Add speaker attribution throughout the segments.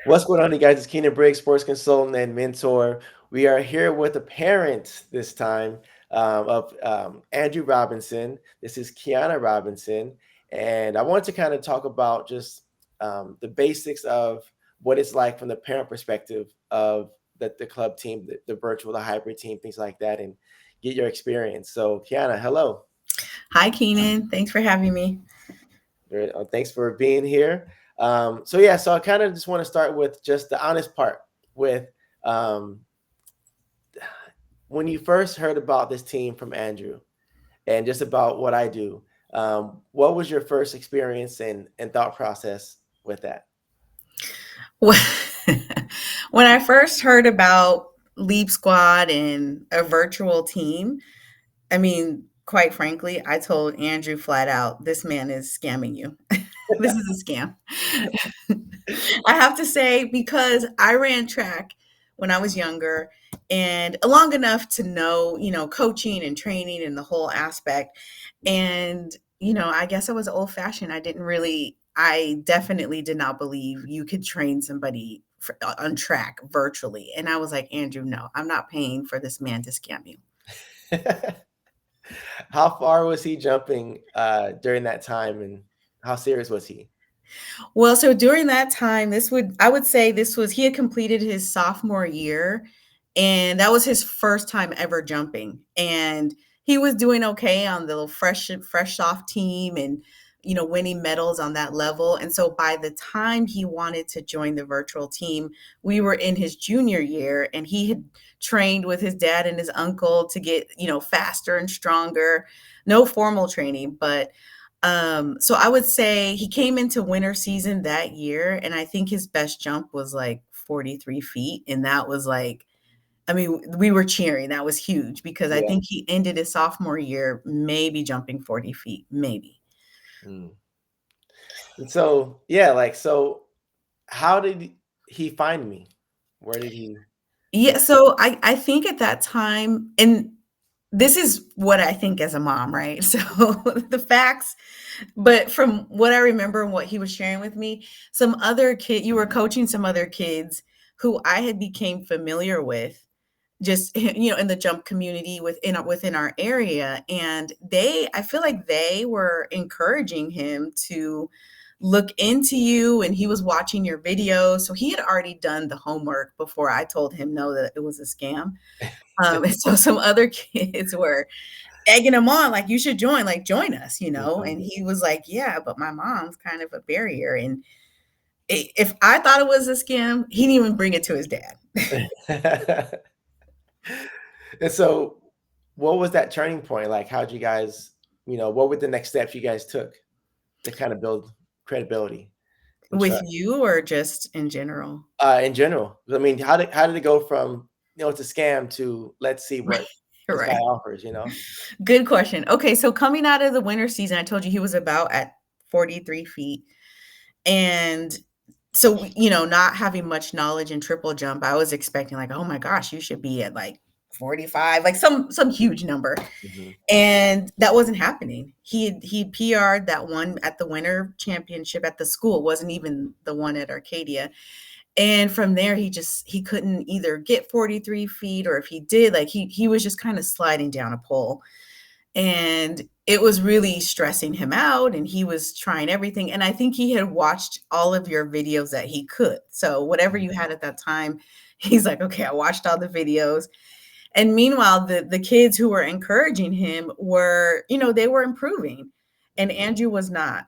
Speaker 1: What's going on, you guys? It's Keenan Briggs, sports consultant and mentor. We are here with a parent this time of Andrew Robinson. This is Kiana Robinson. And I want to kind of talk about just the basics of what it's like from the parent perspective of the club team, the virtual, the hybrid team, things like that, and get your experience. So, Kiana, hello.
Speaker 2: Hi, Keenan. Thanks for having me.
Speaker 1: Thanks for being here. So I kind of just want to start with just the honest part with um, when you first heard about this team from Andrew and just about what I do. What was your first experience and thought process with that?
Speaker 2: When I first heard about Leap Squad and a virtual team, I mean, quite frankly, I told Andrew flat out, this man is scamming you. This is a scam. I have to say, because I ran track when I was younger and long enough to know, coaching and training and the whole aspect. And, I guess I was old fashioned. I definitely did not believe you could train somebody on track virtually. And I was like, Andrew, no, I'm not paying for this man to scam you.
Speaker 1: How far was he jumping during that time, and how serious was he?
Speaker 2: Well, so during that time, I would say he had completed his sophomore year, and that was his first time ever jumping. And he was doing okay on the fresh off team and, winning medals on that level. And so by the time he wanted to join the virtual team, we were in his junior year, and he had trained with his dad and his uncle to get, faster and stronger. No formal training, but so I would say he came into winter season that year, and I think his best jump was like 43 feet. And that was like, I mean, we were cheering. That was huge because I
Speaker 1: Yeah.
Speaker 2: think he ended his sophomore year maybe jumping 40 feet, maybe.
Speaker 1: Mm. And so, yeah, so how did he find me? Where did he?
Speaker 2: Yeah, so I think at that time, and this is what I think as a mom, right? So the facts, but from what I remember and what he was sharing with me, you were coaching some other kids who I had became familiar with just in the jump community within our area, and I feel like they were encouraging him to look into you, and he was watching your videos, so he had already done the homework before I told him no, that it was a scam. And so some other kids were egging him on, like, you should join, like, join us,
Speaker 1: Mhm.
Speaker 2: and he was like, yeah, but my mom's kind of a barrier. And if I thought it was a scam, he didn't even bring it to his dad.
Speaker 1: And so, what was that turning point? Like, how'd you guys, what were the next steps you guys took to kind of build credibility and
Speaker 2: With
Speaker 1: trust
Speaker 2: you or just in general?
Speaker 1: in general? I mean, how did it go from it's a scam to let's see what this guy
Speaker 2: Right.
Speaker 1: offers?
Speaker 2: Good question. Okay, so coming out of the winter season, I told you he was about at 43 feet. And so, not having much knowledge in triple jump, I was expecting like, oh my gosh, you should be at like 45, like some huge number.
Speaker 1: Hmm.
Speaker 2: And that wasn't happening. He PR'd that one at the winter championship at the school, wasn't even the one at Arcadia. And from there, he couldn't either get 43 feet, or if he did, like he was just kind of sliding down a pole. And it was really stressing him out, and he was trying everything. And I think he had watched all of your videos that he could. So whatever you had at that time, he's like, okay, I watched all the videos. And meanwhile, the kids who were encouraging him were, they were improving, and
Speaker 1: Hmm.
Speaker 2: Andrew was not.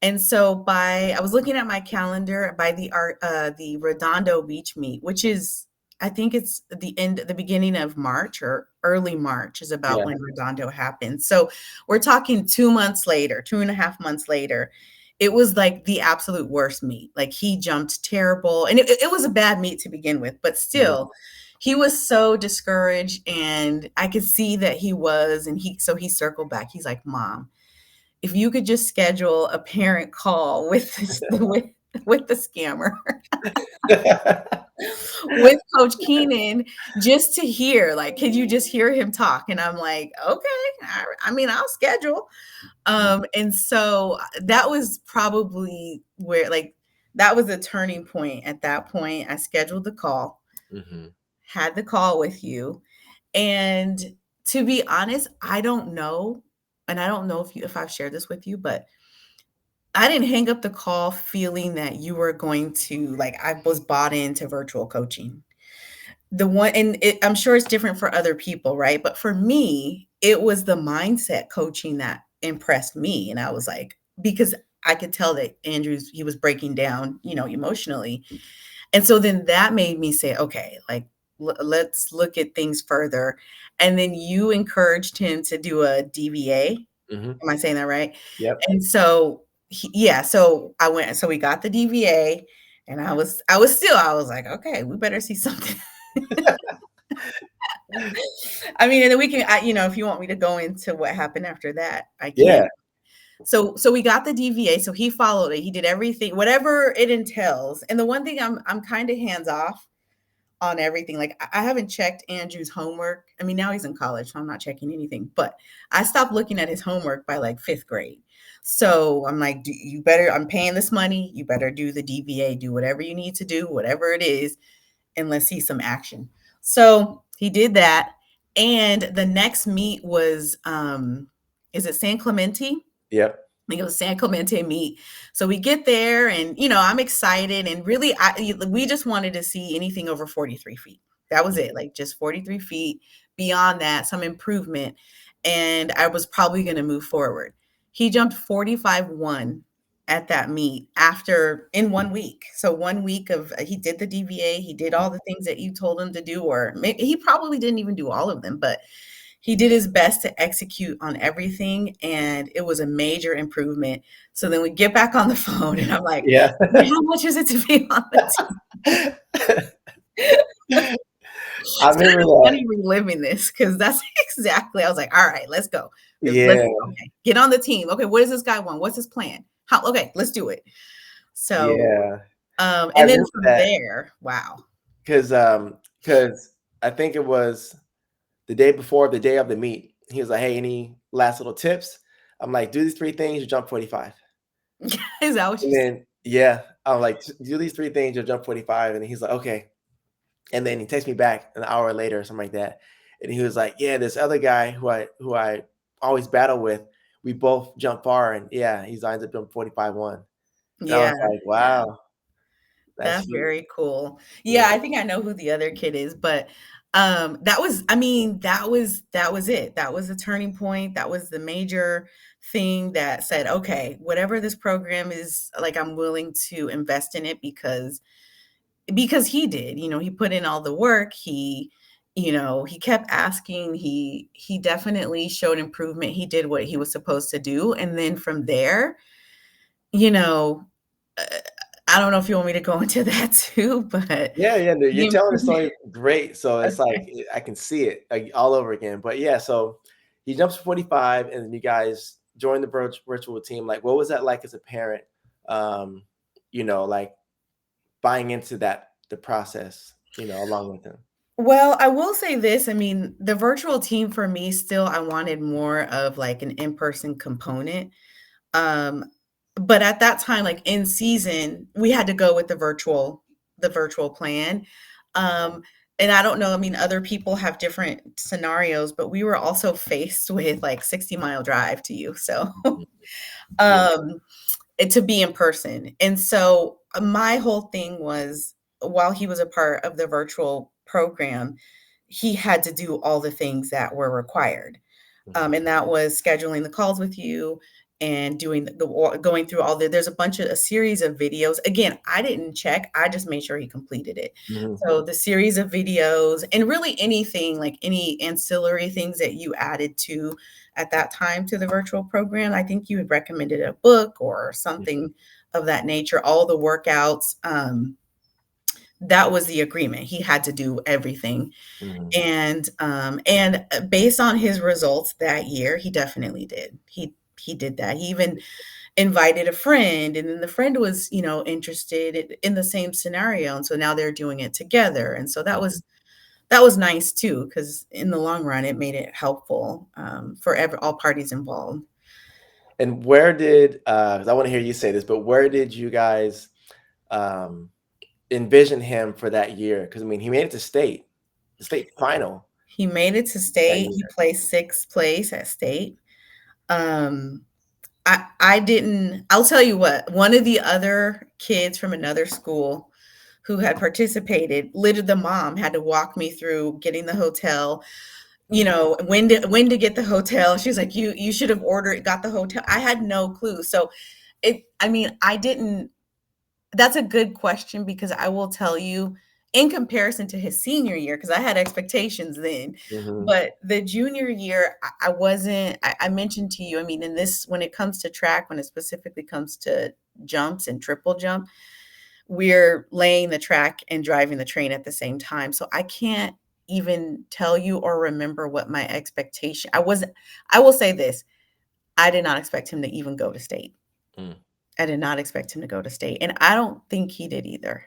Speaker 2: And so I was looking at my calendar by the Redondo Beach meet, which is, I think it's the beginning of March or early March is about
Speaker 1: Yeah.
Speaker 2: when Redondo happened. So we're talking 2 months later, 2.5 months later. It was like the absolute worst meet. Like, he jumped terrible, and it was a bad meet to begin with, but
Speaker 1: Mhm.
Speaker 2: still, he was so discouraged, and I could see that he was. And he circled back. He's like, Mom, if you could just schedule a parent call with with the scammer, with Coach Keenan, just to hear, like, could you just hear him talk? And I'm like, okay, I mean, I'll schedule. And so that was probably where, like, that was a turning point. At that point, I scheduled the call,
Speaker 1: Hmm.
Speaker 2: had the call with you, and to be honest, I don't know, and I don't know if I've shared this with you, but I didn't hang up the call feeling that you were going to like I was bought into virtual coaching. The one and I'm sure it's different for other people, right? But for me, it was the mindset coaching that impressed me, and I was like, because I could tell that Andrew's he was breaking down, emotionally, and so then that made me say, okay, like let's look at things further. And then you encouraged him to do a DVA.
Speaker 1: Hmm.
Speaker 2: Am I saying that right?
Speaker 1: Yep.
Speaker 2: And so yeah, so I went, so we got the DVA, and I was like, okay, we better see something. I mean, and then we can, if you want me to go into what happened after that, I can.
Speaker 1: Yeah.
Speaker 2: So we got the DVA. So he followed it. He did everything, whatever it entails. And the one thing I'm kind of hands off on everything. Like I haven't checked Andrew's homework. I mean, now he's in college, so I'm not checking anything. But I stopped looking at his homework by like fifth grade. So I'm like, you better. I'm paying this money. You better do the DVA. Do whatever you need to do, whatever it is, and let's see some action. So he did that. And the next meet was is it San Clemente?
Speaker 1: Yep.
Speaker 2: Think it was San Clemente meet. So we get there, and I'm excited, and really, we just wanted to see anything over 43 feet. That was it, like just 43 feet. Beyond that, some improvement, and I was probably going to move forward. He jumped 45-1 at that meet after in 1 week. So 1 week of he did the DVA, he did all the things that you told him to do, or maybe he probably didn't even do all of them, but he did his best to execute on everything, and it was a major improvement. So then we get back on the phone, and I'm like,
Speaker 1: Yeah.
Speaker 2: how much is it to be on the team?
Speaker 1: I
Speaker 2: So
Speaker 1: remember
Speaker 2: it's
Speaker 1: that.
Speaker 2: funny reliving this because that's exactly. I was like, all right, let's go. Let's
Speaker 1: Yeah.
Speaker 2: okay, get on the team. Okay, what does this guy want? What's his plan? How? Okay, let's do it. So,
Speaker 1: Yeah. I
Speaker 2: and then
Speaker 1: remember
Speaker 2: from
Speaker 1: that
Speaker 2: there, wow.
Speaker 1: because because I think it was the day before the day of the meet. He was like, "Hey, any last little tips?" I'm like, "Do these three things, you jump 45."
Speaker 2: Is that what you
Speaker 1: And
Speaker 2: said?
Speaker 1: then yeah, I'm like, "Do these three things, you'll jump 45." And he's like, "Okay." And then he texts me back an hour later or something like that. And he was like, "Yeah, this other guy who I always battle with, we both jump far, and yeah, he's ends up jumping 45-1." And I
Speaker 2: Yeah,
Speaker 1: was like,
Speaker 2: yeah.
Speaker 1: "Wow, that's
Speaker 2: That's
Speaker 1: huge."
Speaker 2: very cool.
Speaker 1: Yeah.
Speaker 2: Yeah, I think I know who the other kid is, but that was I mean, that was it. That was the turning point. That was the major thing that said, okay, whatever this program is, like I'm willing to invest in it because he did. He put in all the work. He kept asking. He definitely showed improvement. He did what he was supposed to do. And then from there, you know, uh, I don't know if you want me to go into that too, but
Speaker 1: Yeah, yeah, no, you're
Speaker 2: the
Speaker 1: telling the
Speaker 2: improvement.
Speaker 1: story great, so it's like,
Speaker 2: Okay.
Speaker 1: I can see it, like, all over again, but yeah, so he jumps 45, and then you guys join the virtual team, like, what was that like as a parent, um, like, buying into the process, along with him?
Speaker 2: Well, I will say this, I mean, the virtual team for me still I wanted more of like an in-person component. Um, but at that time, like in season, we had to go with the virtual plan. Um, and I don't know, I mean, other people have different scenarios, but we were also faced with like 60-mile drive to you. So
Speaker 1: Mhm. Yeah.
Speaker 2: um to be in person. And so my whole thing was while he was a part of the virtual program, he had to do all the things that were required.
Speaker 1: Mhm.
Speaker 2: And that was scheduling the calls with you and doing going through all there's a bunch of a series of videos. Again, I didn't check, I just made sure he completed it.
Speaker 1: Mhm.
Speaker 2: So the series of videos and really anything like any ancillary things that you added to at that time to the virtual program, I think you had recommended a book or
Speaker 1: Mhm.
Speaker 2: something of that nature. All the workouts, that was the agreement. He had to do everything,
Speaker 1: Mhm.
Speaker 2: and based on his results that year, he definitely did. He did that. He even invited a friend, and then the friend was, interested in the same scenario, and so now they're doing it together. And so that
Speaker 1: Mhm.
Speaker 2: was nice too, because in the long run, it made it helpful for all parties involved.
Speaker 1: And where did 'cause I wanna hear you say this, but where did you guys, um, envision him for that year? Because I mean, he made it to state, the state final
Speaker 2: He made it to
Speaker 1: that
Speaker 2: state.
Speaker 1: year.
Speaker 2: He placed sixth place at state. Um, I didn't. I'll tell you what. One of the other kids from another school who had participated, literally the mom had to walk me through getting the hotel. You
Speaker 1: Mm,
Speaker 2: know when to get the hotel. She was like, you should have ordered got the hotel. I had no clue. So it. I mean, I didn't. That's a good question because I will tell you, in comparison to his senior year, because I had expectations then,
Speaker 1: mhm,
Speaker 2: but the junior year, I wasn't. I mentioned to you, I mean, in this, when it comes to track, when it specifically comes to jumps and triple jump, we're laying the track and driving the train at the same time. So I can't even tell you or remember what my expectation. I will say this: I did not expect him to even go to state.
Speaker 1: mm.
Speaker 2: I did not expect him to go to state, and I don't think he did either.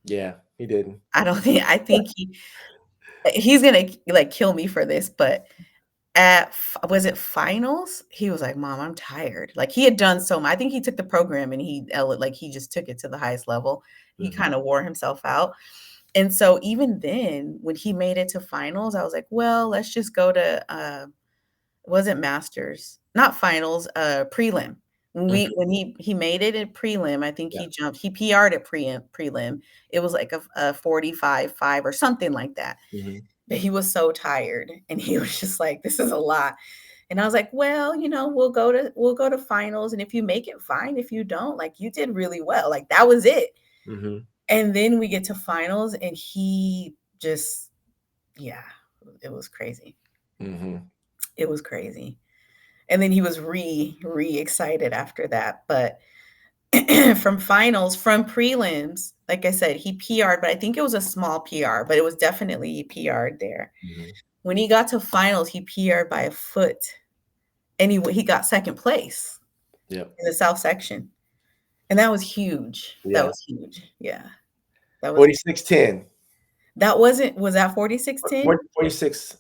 Speaker 1: Yeah, he didn't.
Speaker 2: I don't think I think he's gonna, like, kill me for this, but at was it finals? He was like, "Mom, I'm tired." Like, he had done so much. I think he took the program and like, he just took it to the highest level. He
Speaker 1: Mhm,
Speaker 2: kinda wore himself out, and so even then, when he made it to finals, I was like, "Well, let's just go to, it wasn't masters, not finals, prelim."
Speaker 1: mhm,
Speaker 2: When he made it in prelim, I think
Speaker 1: yeah,
Speaker 2: he PR'd at prelim. It was like a 45.5 or something like that.
Speaker 1: mhm,
Speaker 2: But he was so tired and he was just like, "This is a lot." And I was like, "Well, we'll go to finals, and if you make it, fine. If you don't, like, you did really well." Like, that was it.
Speaker 1: mhm,
Speaker 2: And then we get to finals and he just, yeah, it was crazy.
Speaker 1: mhm,
Speaker 2: It was crazy. And then he was re excited after that. But from finals, from prelims, like I said, he PR'd, but I think it was a small PR, but it was definitely he PR'd there.
Speaker 1: mhm.
Speaker 2: When he got to finals, he PR'd by a foot, and he got second place
Speaker 1: Yep.
Speaker 2: in the South section, and that was huge. That
Speaker 1: Yeah.
Speaker 2: was huge. Yeah, that was.
Speaker 1: 46-10.
Speaker 2: That wasn't. Was that 46-10?
Speaker 1: 46.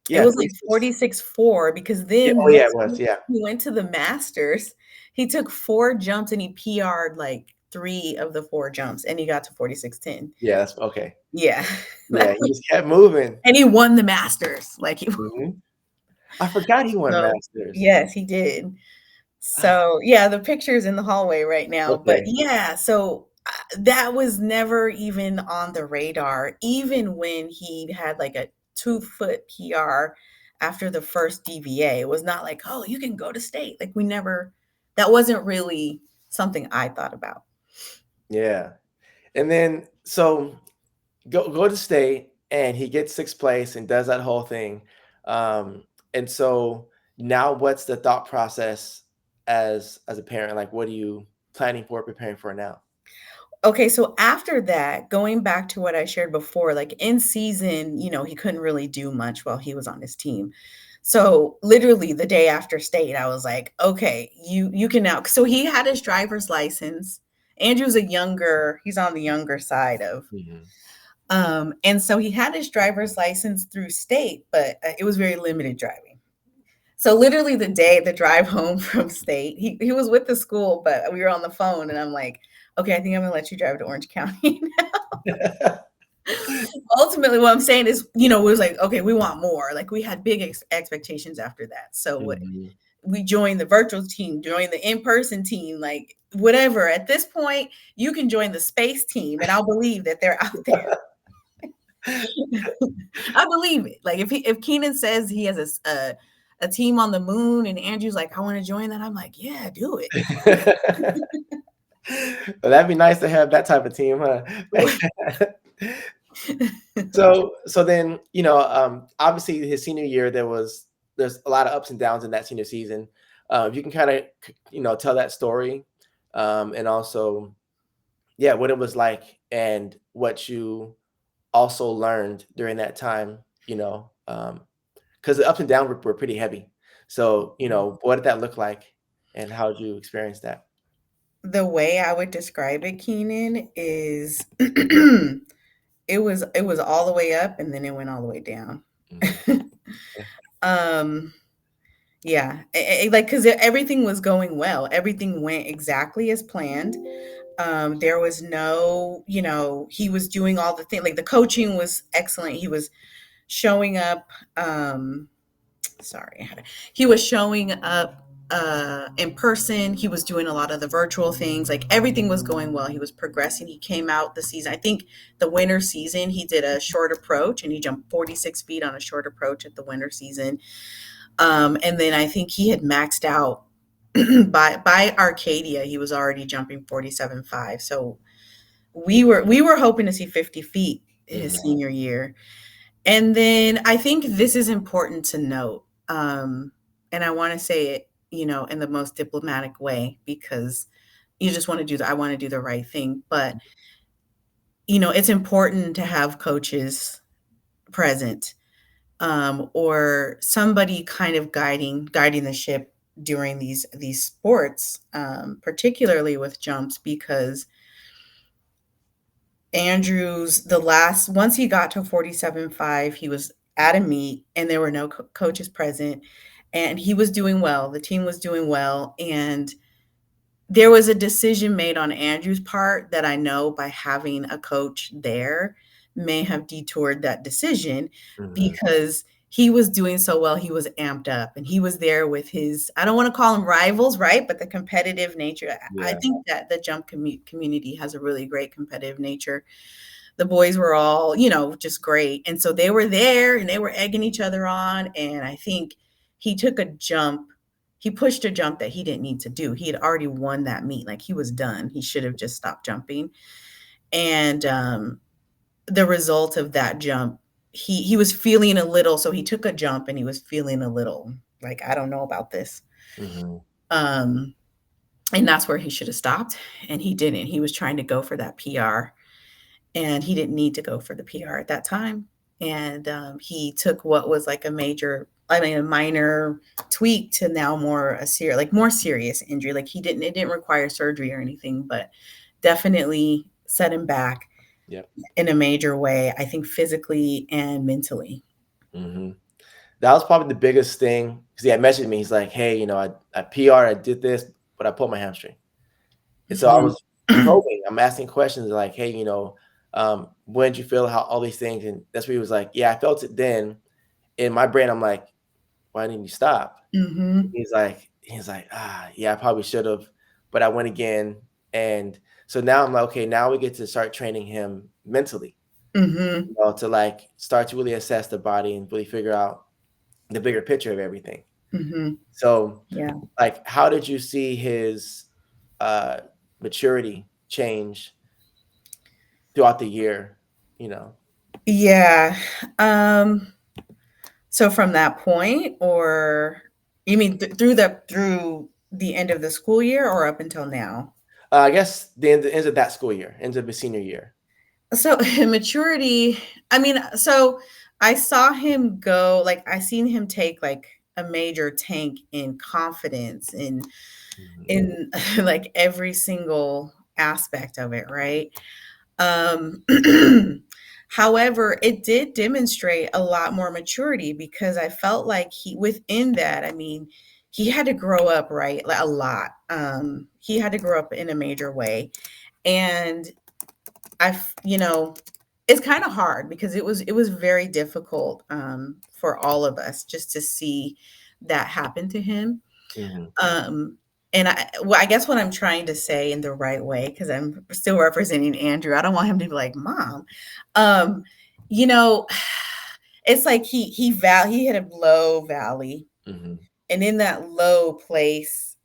Speaker 2: It
Speaker 1: Yeah,
Speaker 2: was like
Speaker 1: 46.
Speaker 2: 46-4 because
Speaker 1: Yeah,
Speaker 2: then
Speaker 1: oh, yeah, it
Speaker 2: once
Speaker 1: was, yeah.
Speaker 2: he went to the Masters, he took 4 jumps and he PR'd like 3 of the 4 jumps, and he got to 46-10.
Speaker 1: Yeah, that's okay.
Speaker 2: Yeah.
Speaker 1: Yeah, he just kept moving.
Speaker 2: And he won the Masters, like, he
Speaker 1: Mhm. I forgot he won
Speaker 2: so
Speaker 1: Masters.
Speaker 2: yes, he did.
Speaker 1: Ah,
Speaker 2: So, yeah, the picture's in the hallway right now, but
Speaker 1: okay.
Speaker 2: yeah, so, that was never even on the radar, even when he had, like, a 2-foot PR after the first DVA. It was not like, "Oh, you can go to state." Like, we never that wasn't really something I thought about.
Speaker 1: Yeah. And then so go to state and he gets 6th place and does that whole thing. And so now what's the thought process as a parent? Like, what are you planning for, preparing for now?
Speaker 2: Okay, so after that, going back to what I shared before, like, in season, he couldn't really do much while he was on his team. So literally the day after state, I was like, "Okay, you can now." So he had his driver's license. He's on the younger side of,
Speaker 1: Mhm.
Speaker 2: and so he had his driver's license through state, but it was very limited driving. So literally the drive home from state, he was with the school, but we were on the phone, and I'm like, "Okay, I think I'm gonna let you drive to Orange County." Ultimately, what I'm saying is, it was like, okay, we want more. Like, we had big expectations after that. So
Speaker 1: Mhm.
Speaker 2: we joined the virtual team, joined the in-person team, like, whatever. At this point, you can join the space team, and I'll believe that they're out there. I believe it. Like, if Keenan says he has a team on the moon, and Andrew's like, "I want to join that," I'm like, "Yeah, do
Speaker 1: Well, that'd be nice to have that type of team, huh?
Speaker 2: it."
Speaker 1: So then, obviously his senior year, there's a lot of ups and downs in that senior season. If you can kind of, tell that story, and also, yeah, what it was like and what you also learned during that time, because the ups and downs were pretty heavy. So, what did that look like, and how did you experience that?
Speaker 2: The way I would describe it, Keenan, is it was all the way up and then it went all the way down.
Speaker 1: Mhm. Yeah.
Speaker 2: um yeah, like, because everything was going well, everything went exactly as planned. There was no, he was doing all the things. Like the coaching was excellent. He was showing up. Sorry, he was showing up in person. He was doing a lot of the virtual things. Like everything was going well. He was progressing. He came out the season. I think the winter season, he did a short approach and he jumped 46 feet on a short approach at the winter season. And then I think he had maxed out by Arcadia. He was already jumping 47.5. So we were hoping to see 50 feet his
Speaker 1: Mhm.
Speaker 2: senior year. And then I think this is important to note. And I want to say it, in the most diplomatic way, because you just want to I want to do the right thing. But, it's important to have coaches present, or somebody kind of guiding the ship during these sports, particularly with jumps, because Andrews, the last once he got to 47.5, he was at a meet and there were no coaches present, and he was doing well. The team was doing well, and there was a decision made on Andrew's part that I know, by having a coach there, may have detoured that decision,
Speaker 1: Mhm.
Speaker 2: because he was doing so well. He was amped up and he was there with his, I don't want to call them rivals, right? But the competitive nature. I
Speaker 1: Yeah.
Speaker 2: think that the jump community has a really great competitive nature. The boys were all, just great. And so they were there and they were egging each other on. And I think he took a jump. He pushed a jump that he didn't need to do. He had already won that meet. Like he was done. He should have just stopped jumping. And the result of that jump, he was feeling a little. So he took a jump and he was feeling a little like, I don't know about this.
Speaker 1: Mhm.
Speaker 2: Um, and that's where he should have stopped. And he didn't. He was trying to go for that PR, and he didn't need to go for the PR at that time. And he took what was like a minor tweak to now more serious injury. Like it didn't require surgery or anything, but definitely set him back
Speaker 1: Yep.
Speaker 2: in a major way. I think physically and mentally.
Speaker 1: Mhm. That was probably the biggest thing because he had messaged me. He's like, "Hey, I PR, I did this, but I pulled my hamstring." And so I
Speaker 2: Mhm.
Speaker 1: was probing. I'm asking questions like, "Hey, when did you feel how all these things?" And that's where he was like, "Yeah, I felt it then." In my brain, I'm like, "Why didn't you stop?"
Speaker 2: Mhm.
Speaker 1: He's like, yeah, I probably should have, but I went again." And so now I'm like, okay, now we get to start training him mentally,
Speaker 2: Mhm.
Speaker 1: to like start to really assess the body and really figure out the bigger picture of everything.
Speaker 2: Mhm.
Speaker 1: So,
Speaker 2: Yeah.
Speaker 1: like, how did you see his uh, maturity change throughout the year? You know,
Speaker 2: Yeah. Um so from that point, or you mean through the end of the school year or up until now?
Speaker 1: I guess the end of that school year, end of the senior year.
Speaker 2: So maturity, I mean, so I saw him go, like I seen him take like a major tank in confidence
Speaker 1: Mhm.
Speaker 2: in like every single aspect of it, right? Um However, it did demonstrate a lot more maturity, because I felt like he within that, I mean, he had to grow up, right? Like a lot. He had to grow up in a major way. And I, it's kind of hard, because it was very difficult, for all of us, just to see that happen to him.
Speaker 1: Mhm.
Speaker 2: Um, and I guess what I'm trying to say in the right way, because I'm still representing Andrew. I don't want him to be like, "Mom," um, you know, it's like he hit a low valley,
Speaker 1: Mhm.
Speaker 2: and in that low place,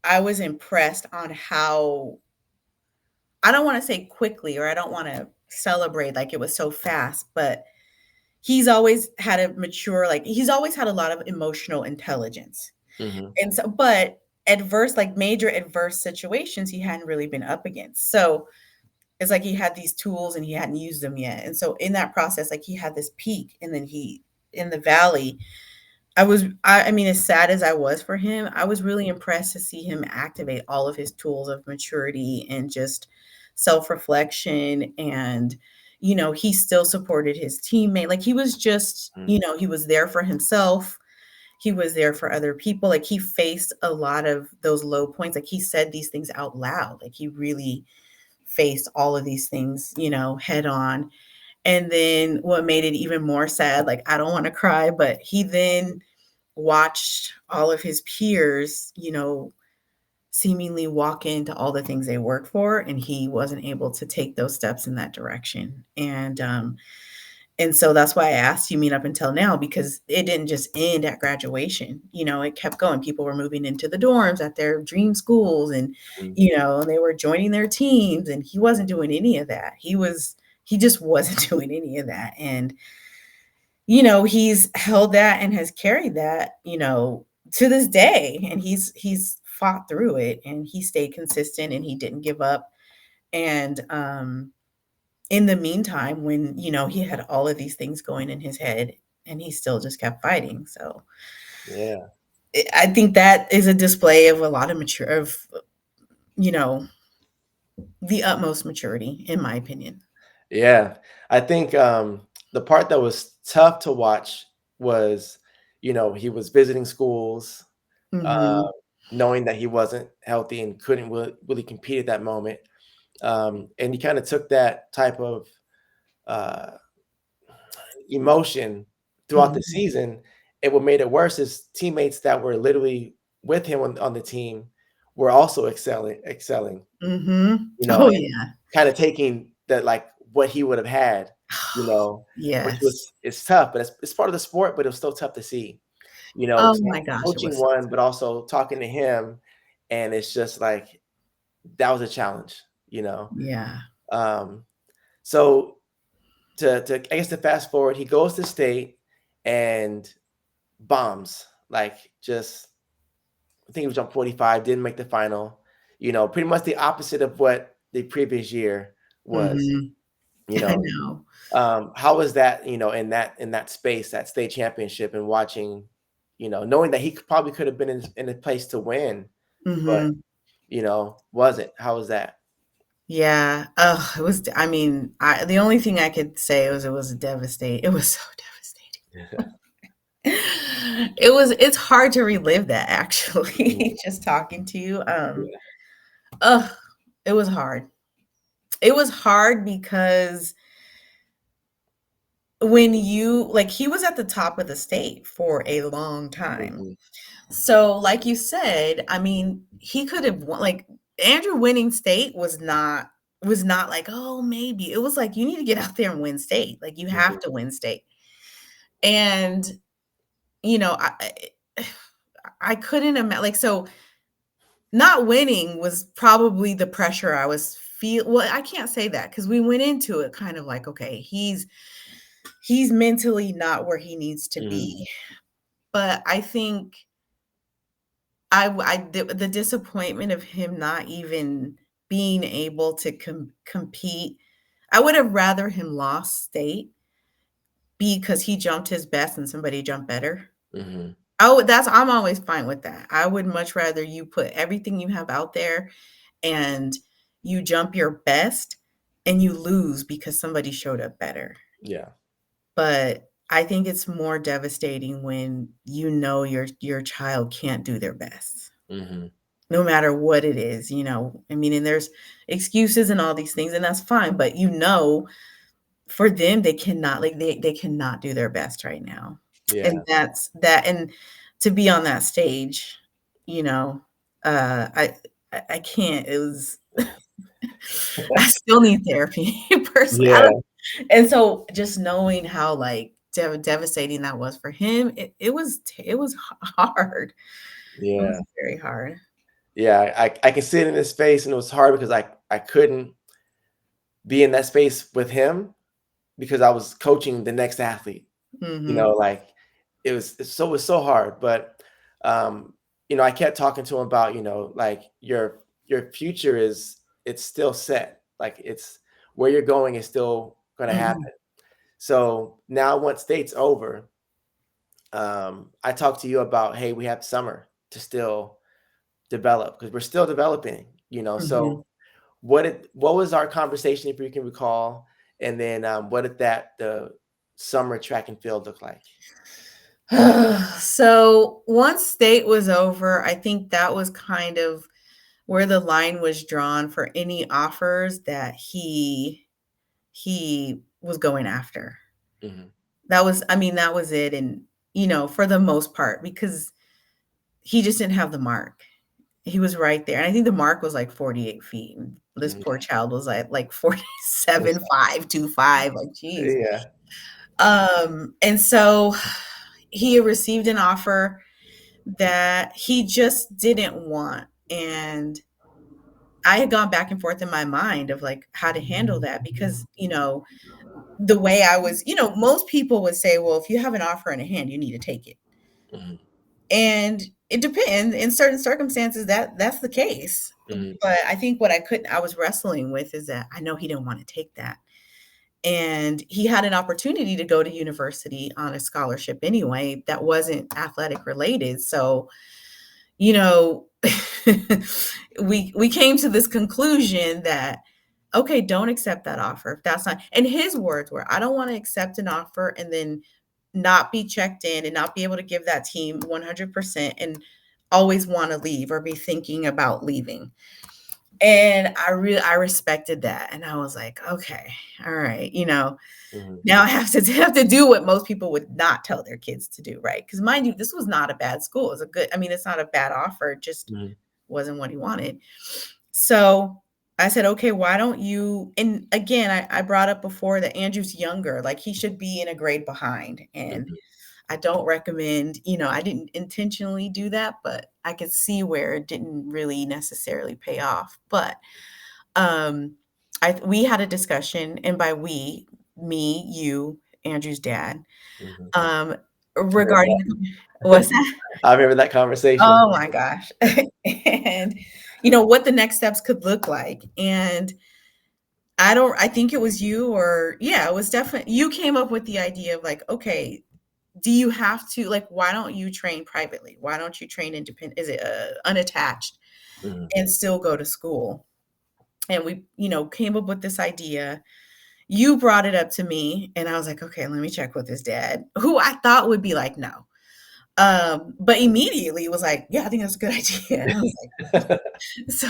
Speaker 2: I was impressed on how, I don't want to say quickly, or I don't want to celebrate like it was so fast, but he's always had a lot of emotional intelligence.
Speaker 1: Mhm.
Speaker 2: And so, but major adverse situations he hadn't really been up against. So it's like he had these tools and he hadn't used them yet. And so in that process, like he had this peak, and then in the valley, I mean, as sad as I was for him, I was really impressed to see him activate all of his tools of maturity and just self reflection. And, he still supported his teammate. Like he was just,
Speaker 1: Mhm.
Speaker 2: he was there for himself. He was there for other people. Like he faced a lot of those low points. Like he said these things out loud. Like he really, faced all of these things, head on. And then what made it even more sad, like, I don't want to cry, but he then watched all of his peers, seemingly walk into all the things they work for, and he wasn't able to take those steps in that direction. And so that's why I asked you mean up until now, because it didn't just end at graduation. It kept going. People were moving into the dorms at their dream schools, and
Speaker 1: Mhm.
Speaker 2: they were joining their teams, and he wasn't doing any of that. He just wasn't doing any of that. And he's held that and has carried that, to this day, and he's fought through it, and he stayed consistent, and he didn't give up. And in the meantime, when he had all of these things going in his head, and he still just kept fighting. So
Speaker 1: Yeah.
Speaker 2: I think that is a display of a lot of mature of you know the utmost maturity, in my opinion.
Speaker 1: Yeah. I think the part that was tough to watch was, he was visiting schools, uh,
Speaker 2: Hmm.
Speaker 1: knowing that he wasn't healthy and couldn't really compete at that moment. And he kind of took that type of uh, emotion throughout the
Speaker 2: Hmm.
Speaker 1: season. And what made it worse is teammates that were literally with him on the team were also excelling,
Speaker 2: Hmm. Oh
Speaker 1: and
Speaker 2: yeah.
Speaker 1: kind of taking that, like, what he would have had, you know, which
Speaker 2: Yes.
Speaker 1: was it's tough, but it's part of the sport, but it was still tough to see,
Speaker 2: Oh my gosh, it
Speaker 1: coaching
Speaker 2: was so
Speaker 1: one, but
Speaker 2: tough.
Speaker 1: also talking to him, and it's just like that was a challenge, you know.
Speaker 2: Yeah.
Speaker 1: Um, so to I guess to fast forward, he goes to state and bombs, like, just I think he was on 45, didn't make the final. Pretty much the opposite of what the previous year was.
Speaker 2: Hmm.
Speaker 1: You
Speaker 2: I
Speaker 1: know,
Speaker 2: know.
Speaker 1: how was that? In that space, that state championship, and watching, knowing that he probably could have been in a place to win, but
Speaker 2: Hmm.
Speaker 1: wasn't. How was that?
Speaker 2: Yeah. Oh, it was. I mean, the only thing I could say was it was devastating. It was so devastating. It's hard to relive that,
Speaker 1: Mhm.
Speaker 2: actually, just talking to you.
Speaker 1: Yeah.
Speaker 2: Ugh, it was hard. It was hard because when you like he was at the top of the state for a long time.
Speaker 1: Mhm.
Speaker 2: So, like you said, I mean, he could have won, like, Andrew winning state was not like, oh, maybe. It was like, you need to get out there and win state. Like, you have
Speaker 1: Mhm.
Speaker 2: to win state. And, you know, I couldn't imagine, like, so not winning was probably the pressure I was well, I can't say that, because we went into it kind of like, okay, he's mentally not where he needs to
Speaker 1: Mhm.
Speaker 2: be. But I think the disappointment of him not even being able to compete, I would have rather him lost state because he jumped his best and somebody jumped better.
Speaker 1: Mhm.
Speaker 2: I'm always fine with that. I would much rather you put everything you have out there and you jump your best and you lose because somebody showed up better.
Speaker 1: Yeah.
Speaker 2: But I think it's more devastating when your child can't do their best,
Speaker 1: Mhm.
Speaker 2: no matter what it is. I mean, and there's excuses and all these things, and that's fine, but for them, they cannot, like, they cannot do their best right now. And
Speaker 1: Yeah.
Speaker 2: that's that. And to be on that stage, you know, uh I I can't. It was I still need therapy personally. I
Speaker 1: Yeah.
Speaker 2: don't, and so just knowing how, like, devastating that was for him, it was hard. It
Speaker 1: Yeah.
Speaker 2: was very hard.
Speaker 1: Yeah. I can see it in his face, and it was hard because I couldn't be in that space with him because I was coaching the next athlete.
Speaker 2: Mhm.
Speaker 1: Like, it's so hard, but um, I kept talking to him about, like, your future it's still set. Like, it's where you're going is still going to
Speaker 2: Mhm.
Speaker 1: happen. So now, once state's over, I talked to you about, hey, we have summer to still develop because we're still developing.
Speaker 2: Mhm.
Speaker 1: So what was our conversation, if you can recall, and then what did the summer track and field look like?
Speaker 2: So once state was over, I think that was kind of where the line was drawn for any offers that he was going after.
Speaker 1: Mhm.
Speaker 2: That was, I mean, that was it. And, for the most part, because he just didn't have the mark. He was right there. And I think the mark was like 48 feet. And this
Speaker 1: Mhm.
Speaker 2: poor child was like 47, 5'25", like, geez.
Speaker 1: Yeah.
Speaker 2: And so he received an offer that he just didn't want. And I had gone back and forth in my mind of like how to handle that because, the way I was, most people would say, well, if you have an offer in a hand, you need to take it.
Speaker 1: Mhm.
Speaker 2: And it depends. In certain circumstances, that's the case.
Speaker 1: Mhm.
Speaker 2: But I think what I was wrestling with is that I know he didn't want to take that. And he had an opportunity to go to university on a scholarship anyway that wasn't athletic related. So, you know, we came to this conclusion that okay, don't accept that offer if that's not, and his words were, I don't want to accept an offer and then not be checked in and not be able to give that team 100% and always want to leave or be thinking about leaving. And I respected that, and I was like, okay, all right,
Speaker 1: Mhm.
Speaker 2: now I have to do what most people would not tell their kids to do, right? Because mind you, this was not a bad school. It was a good, I mean, it's not a bad offer. It just
Speaker 1: Mhm.
Speaker 2: wasn't what he wanted. So I said, okay, why don't you? And again, I brought up before that Andrew's younger, like he should be in a grade behind. And
Speaker 1: Mhm.
Speaker 2: I don't recommend, I didn't intentionally do that, but I could see where it didn't really necessarily pay off. But um, we had a discussion, and by we, me, you, Andrew's dad,
Speaker 1: Mhm.
Speaker 2: um,
Speaker 1: I remember
Speaker 2: regarding
Speaker 1: that.
Speaker 2: what's that?
Speaker 1: I remember that conversation.
Speaker 2: Oh my gosh. And what the next steps could look like. And I think it was you, or yeah, it was definitely you came up with the idea of like, okay, do you have to, like, why don't you train privately? Why don't you train independent? Is it unattached
Speaker 1: Mhm.
Speaker 2: and still go to school? And we, came up with this idea. You brought it up to me, and I was like, okay, let me check with his dad, who I thought would be like, no. But immediately it was like, yeah, I think that's a good idea. And I was like, so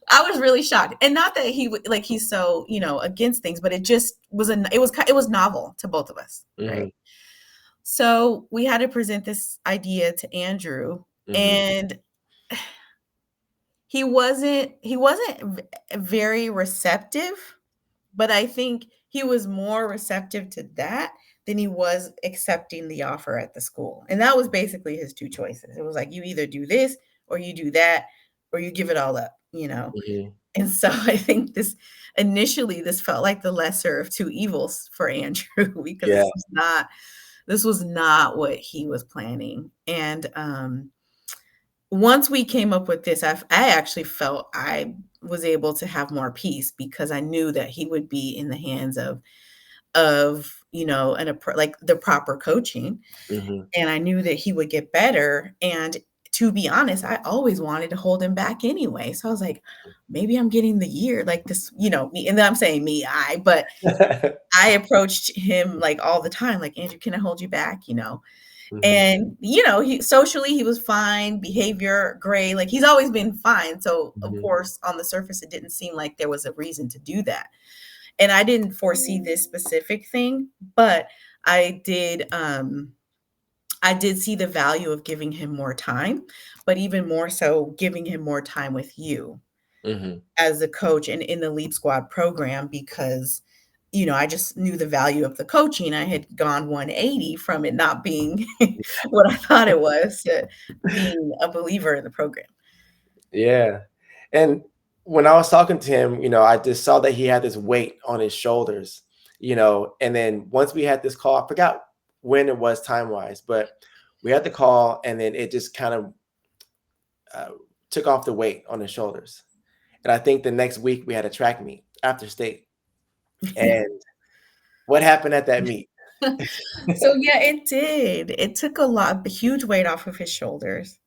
Speaker 2: I was really shocked. And not that he would like he's so, against things, but it just was it was novel to both of us, right?
Speaker 1: Mhm.
Speaker 2: So we had to present this idea to Andrew,
Speaker 1: Mhm.
Speaker 2: and he wasn't very receptive, but I think he was more receptive to that than he was accepting the offer at the school. And that was basically his two choices. It was like, you either do this or you do that, or you give it all up.
Speaker 1: Mhm.
Speaker 2: And so I think this felt like the lesser of two evils for Andrew because
Speaker 1: Yeah.
Speaker 2: this was not what he was planning. And once we came up with this, I actually felt I was able to have more peace because I knew that he would be in the hands of like the proper coaching,
Speaker 1: Mhm.
Speaker 2: and I knew that he would get better. And to be honest, I always wanted to hold him back anyway. So I was like, maybe I'm getting the year like this, me, and then I'm saying me, but I approached him like all the time, like, Andrew, can I hold you back?
Speaker 1: Mhm.
Speaker 2: And he socially he was fine, behavior great, like he's always been fine. So of
Speaker 1: Mhm.
Speaker 2: course on the surface it didn't seem like there was a reason to do that. And I didn't foresee this specific thing, but I did see the value of giving him more time, but even more so giving him more time with you
Speaker 1: Mhm.
Speaker 2: as a coach and in the lead squad program because I just knew the value of the coaching. I had gone 180 from it not being what I thought it was to being a believer in the program.
Speaker 1: Yeah. And when I was talking to him, I just saw that he had this weight on his shoulders, and then once we had this call, I forgot when it was time-wise, but we had the call and then it just kind of uh, took off the weight on his shoulders. And I think the next week we had a track meet after state. And what happened at that meet?
Speaker 2: So yeah, it did. It took a huge weight off of his shoulders.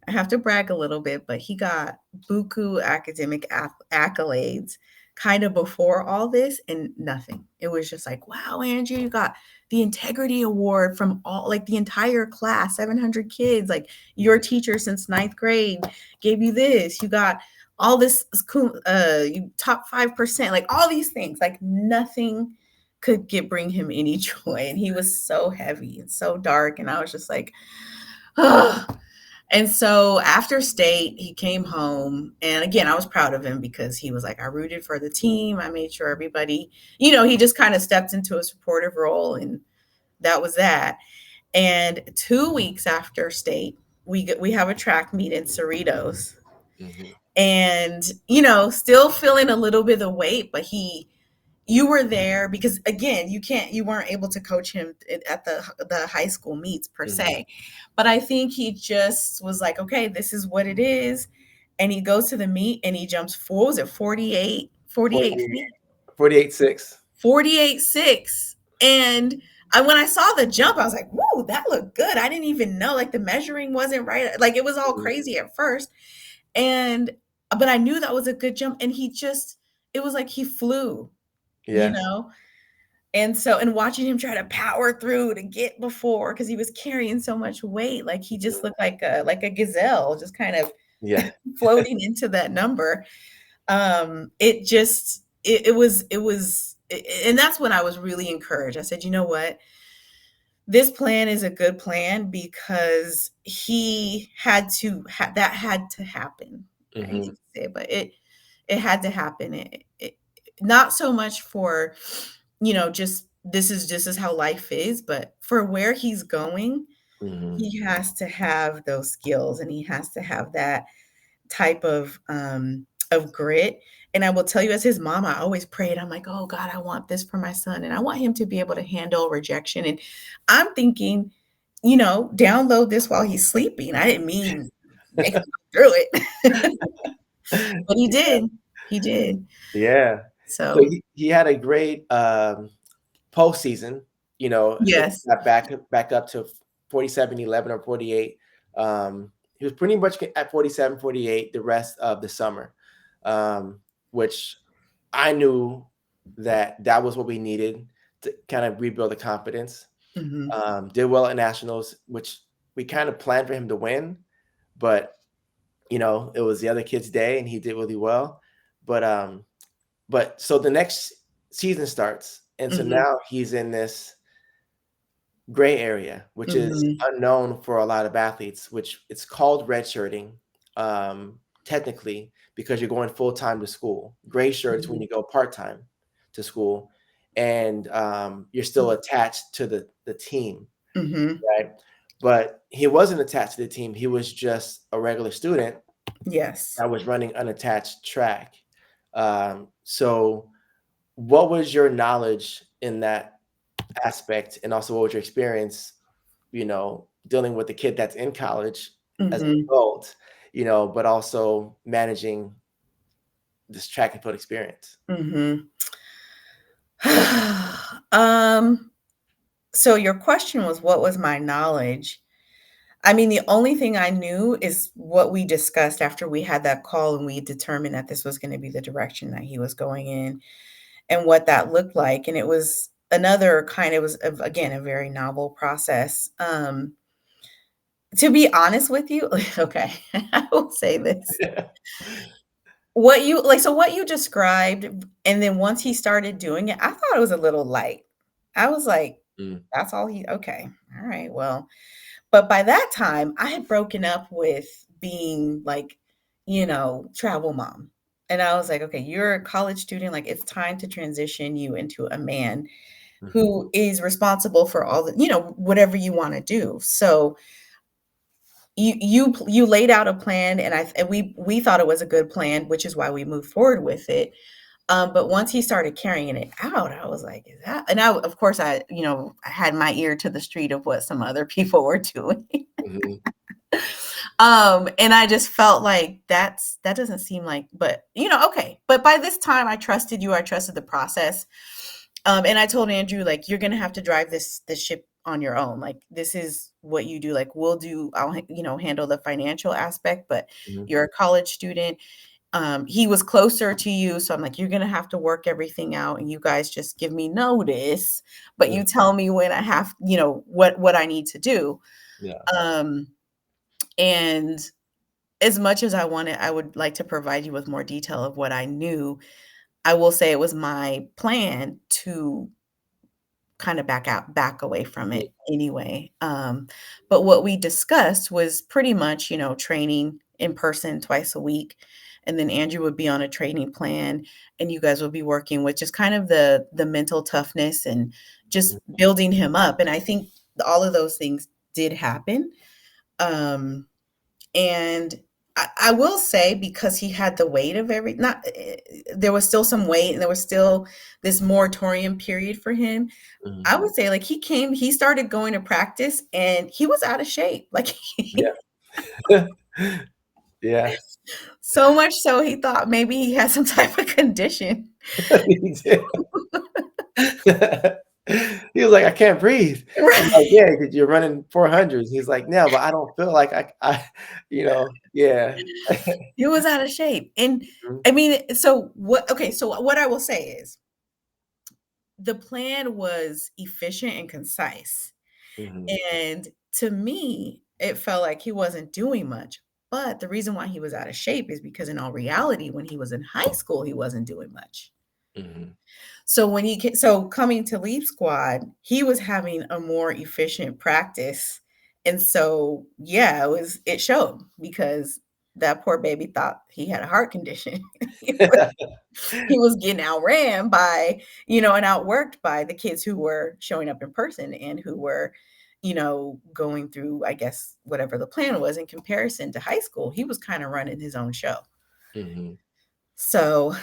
Speaker 2: I have to brag a little bit, but he got buku academic accolades kind of before all this, and nothing. It was just like, wow, Andrew, you got the integrity award from all, like the entire class, 700 kids. Like your
Speaker 1: Mhm.
Speaker 2: teacher since ninth grade gave you this. You got all this, you top 5%, like all these things, like nothing could bring him any joy. And he was so heavy and so dark. And I was just like, oh. And so after state, he came home. And again, I was proud of him because he was like, I rooted for the team. I made sure everybody, he just kind of stepped into a supportive role. And that was that. And 2 weeks after state, we have a track meet in Cerritos.
Speaker 1: Mhm.
Speaker 2: And, still feeling a little bit of weight, but you were there because again you weren't able to coach him at the high school meets per
Speaker 1: Mhm.
Speaker 2: se, but I think he just was like, okay, this is what it is. And he goes to the meet and he jumps, what was it, 48
Speaker 1: 40,
Speaker 2: feet,
Speaker 1: 48.6.
Speaker 2: 48.6. And when I saw the jump, I was like, whoa, that looked good. I didn't even know, like, the measuring wasn't right, like it was all
Speaker 1: Mhm.
Speaker 2: crazy at first. And but I knew that was a good jump, and it was like he flew, you
Speaker 1: Yes.
Speaker 2: know and so, and watching him try to power through to get before, because he was carrying so much weight, like he just
Speaker 1: Mhm.
Speaker 2: looked like a gazelle, just kind of
Speaker 1: Yeah.
Speaker 2: floating into that number. And that's when I was really encouraged. I said, you know what? This plan is a good plan because that had to happen. I hate
Speaker 1: Mhm.
Speaker 2: to say it, but it had to happen. Not so much for, just this is how life is, but for where he's going,
Speaker 1: Mhm.
Speaker 2: he has to have those skills, and he has to have that type of grit. And I will tell you, as his mom, I always prayed. I'm like, oh God, I want this for my son, and I want him to be able to handle rejection. And I'm thinking, download this while he's sleeping. I didn't mean make him go through it, but he did. He did.
Speaker 1: Yeah. So
Speaker 2: So
Speaker 1: he had a great postseason. I think
Speaker 2: yes.
Speaker 1: he got back up to 47-11 or 48. He was pretty much at 47, 48 the rest of the summer, which I knew that was what we needed to kind of rebuild the confidence.
Speaker 2: Hmm.
Speaker 1: Did well at nationals, which we kind of planned for him to win, but it was the other kid's day and he did really well. But so the next season starts, and so
Speaker 2: Hmm.
Speaker 1: now he's in this gray area, which is
Speaker 2: Hmm.
Speaker 1: unknown for a lot of athletes, which it's called redshirting, technically, because you're going full time to school. Gray shirts when
Speaker 2: Hmm.
Speaker 1: you go part time to school, and you're still attached to the team,
Speaker 2: Hmm.
Speaker 1: right? But he wasn't attached to the team. He was just a regular student
Speaker 2: Yes.
Speaker 1: that was running unattached track. So, what was your knowledge in that aspect, and also what was your experience, dealing with the kid that's in college as an
Speaker 2: Hmm.
Speaker 1: adult, but also managing this track and field experience?
Speaker 2: Hmm. um so your question was, what was my knowledge? I mean, the only thing I knew is what we discussed after we had that call, and we determined that this was going to be the direction that he was going in, and what that looked like. And it was again, a very novel process. To be honest with you, okay, I will say this. What you described, and then once he started doing it, I thought it was a little light. I was like,
Speaker 1: Mm,
Speaker 2: that's all okay. All right, well, but by that time, I had broken up with being like, travel mom. And I was like, okay, you're a college student. Like, it's time to transition you into a man
Speaker 1: mhm,
Speaker 2: who is responsible for all whatever you want to do. So you laid out a plan, and we thought it was a good plan, which is why we moved forward with it. But once he started carrying it out, I was like, is that? And of course, I had my ear to the street of what some other people were doing.
Speaker 1: mhm,
Speaker 2: And I just felt like that doesn't seem like, but okay. But by this time, I trusted you. I trusted the process. And I told Andrew, like, you're gonna have to drive this ship on your own. Like, this is what you do. Like, I'll handle the financial aspect, but
Speaker 1: mhm,
Speaker 2: you're a college student. He was closer to you, so I'm like, you're gonna have to work everything out, and you guys just give me notice, but
Speaker 1: Mm,
Speaker 2: you tell me when I have, what I need to do.
Speaker 1: yeah.
Speaker 2: Um, and as much as I would like to provide you with more detail of what I knew. I will say it was my plan to kind of back away from
Speaker 1: Mm,
Speaker 2: it anyway. But what we discussed was pretty much, training in person twice a week. And then Andrew would be on a training plan, and you guys would be working with just kind of the mental toughness and just
Speaker 1: mm,
Speaker 2: building him up. And I think all of those things did happen. Um, and I will say, because he had the weight of not, there was still some weight, and there was still this moratorium period for him.
Speaker 1: mhm.
Speaker 2: I would say, like, he started going to practice and he was out of shape. Like,
Speaker 1: Yeah. Yeah.
Speaker 2: so much so he thought maybe he had some type of condition.
Speaker 1: He did. He was like, "I can't breathe." I'm like,
Speaker 2: Right.
Speaker 1: "Yeah, 'cause you're running 400s." He's like, "No, but I don't feel like yeah."
Speaker 2: He was out of shape. And
Speaker 1: Mhm,
Speaker 2: I mean, so what I will say is the plan was efficient and concise.
Speaker 1: mhm,
Speaker 2: And to me, it felt like he wasn't doing much. But the reason why he was out of shape is because, in all reality, when he was in high school, he wasn't doing much.
Speaker 1: mhm,
Speaker 2: So so coming to Leap Squad, he was having a more efficient practice. And so, yeah, it showed, because that poor baby thought he had a heart condition. He was getting outran by, and outworked by the kids who were showing up in person and who were, going through, I guess, whatever the plan was in comparison to high school. He was kind of running his own show.
Speaker 1: mhm.
Speaker 2: So,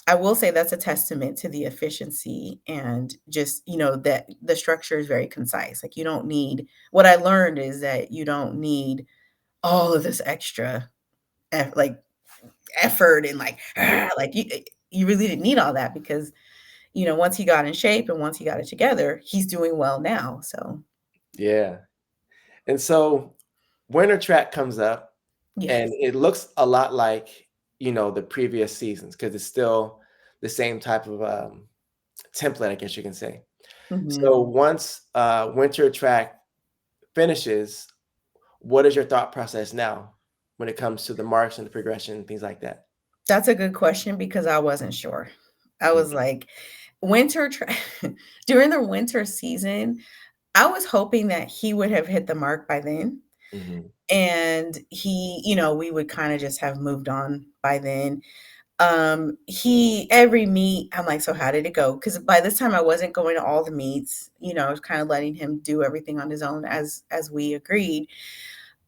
Speaker 2: I will say that's a testament to the efficiency, and just, that the structure is very concise. Like, you don't need, what I learned is that you don't need all of this extra, like, effort, and like,
Speaker 1: Yeah,
Speaker 2: like you really didn't need all that, because, once he got in shape and once he got it together, he's doing well now. So,
Speaker 1: yeah. And so winter track comes up, and
Speaker 2: yes.
Speaker 1: it looks a lot like, the previous seasons, because it's still the same type of, template, I guess you can say. So
Speaker 2: Mhm.
Speaker 1: once, winter track finishes, what is your thought process now when it comes to the marks and the progression and things like that?
Speaker 2: That's a good question, because I wasn't sure. I
Speaker 1: Mm,
Speaker 2: was like, winter tra during the winter season, I was hoping that he would have hit the mark by then,
Speaker 1: mhm,
Speaker 2: and we would kinda just have moved on by then. He every meet, I'm like, "So how did it go?" Because by this time I wasn't going to all the meets, I was kinda letting him do everything on his own, as we agreed.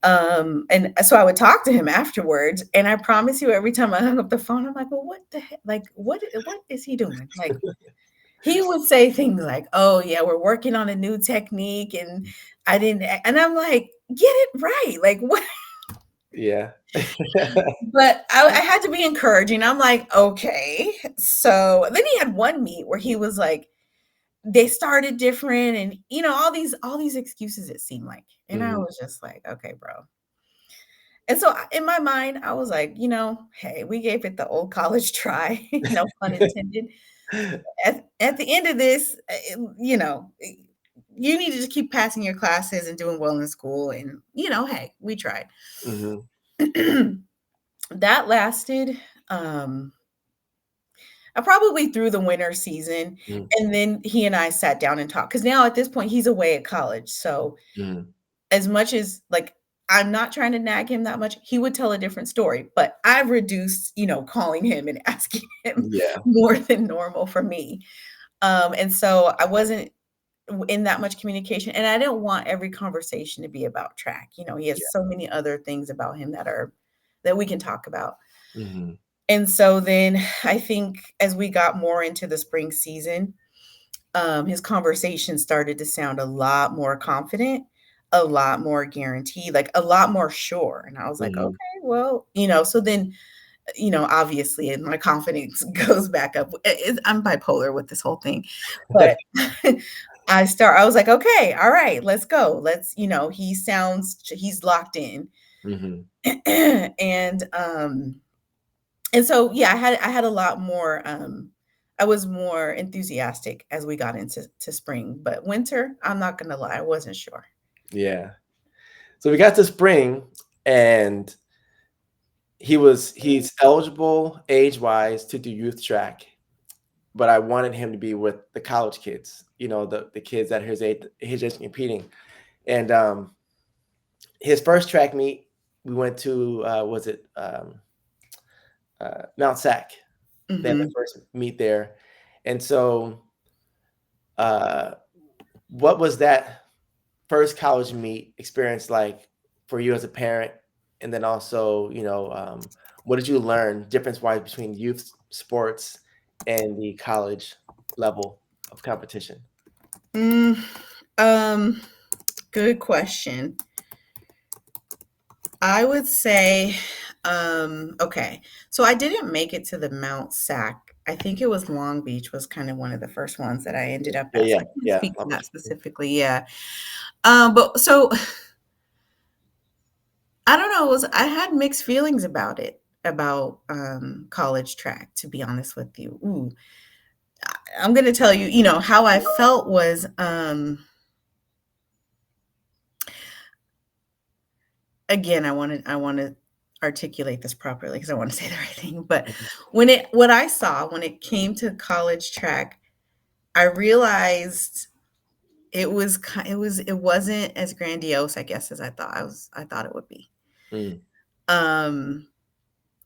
Speaker 2: And so I would talk to him afterwards, and I promise you, every time I hung up the phone, I'm like, "Well, what the heck? Like, what is he doing?" Like, he would say things like, "Oh, yeah, we're working on a new technique, and I didn't," and I'm like, "Get it right." Like, what?
Speaker 1: yeah.
Speaker 2: But I had to be encouraging. I'm like, "Okay." So then he had one meet where he was like, they started different, and, all these excuses, it seemed like. And I
Speaker 1: Mhm.
Speaker 2: was just like, "Okay, bro." And so, in my mind, I was like, "Hey, we gave it the old college try." No pun intended. At the end of this, you need to just keep passing your classes and doing well in school, and, hey, we tried.
Speaker 1: Mhm,
Speaker 2: That lasted, um, probably through the winter season,
Speaker 1: mhm,
Speaker 2: and then he and I sat down and talked, because now at this point, he's away at college. So,
Speaker 1: mhm.
Speaker 2: as much as, like, I'm not trying to nag him that much, he would tell a different story, but I've reduced, calling him and asking him
Speaker 1: Yeah,
Speaker 2: more than normal for me. And so I wasn't in that much communication, and I didn't want every conversation to be about track. He has
Speaker 1: yeah.
Speaker 2: so many other things about him that we can talk about.
Speaker 1: Mhm,
Speaker 2: And so then, I think, as we got more into the spring season, his conversation started to sound a lot more confident, a lot more guaranteed, like a lot more sure. And I was like,
Speaker 1: mhm.
Speaker 2: okay, well, so then, obviously, and my confidence goes back up. I'm bipolar with this whole thing, but I was like, okay, all right, let's go. He's locked in.
Speaker 1: Mhm,
Speaker 2: And, And so yeah, I had a lot more I was more enthusiastic as we got into spring, but winter, I'm not gonna lie, I wasn't sure.
Speaker 1: Yeah. So we got to spring, and he's eligible age-wise to do youth track, but I wanted him to be with the college kids, the kids that his age competing. And his first track meet, we went to was it Mount Sac. They had the
Speaker 2: Hmm.
Speaker 1: first meet there, and so uh, what was that first college meet experience like for you as a parent? And then also, what did you learn difference wise between youth sports and the college level of competition?
Speaker 2: Mm, um, good question. I would say, okay. So I didn't make it to the Mount Sac. I think it was Long Beach was kind of one of the first ones that I ended up
Speaker 1: Yeah,
Speaker 2: at. So
Speaker 1: yeah,
Speaker 2: I can't
Speaker 1: yeah.
Speaker 2: speak to that specifically. Yeah. But so I don't know. I had mixed feelings about it, about college track. To be honest with you, ooh, I'm gonna tell you. You know how I felt was again. I want to articulate this properly because I want to say the right thing. But what I saw when it came to college track, I realized it wasn't as grandiose, I guess, as I thought it would be.
Speaker 1: Mm,
Speaker 2: Um,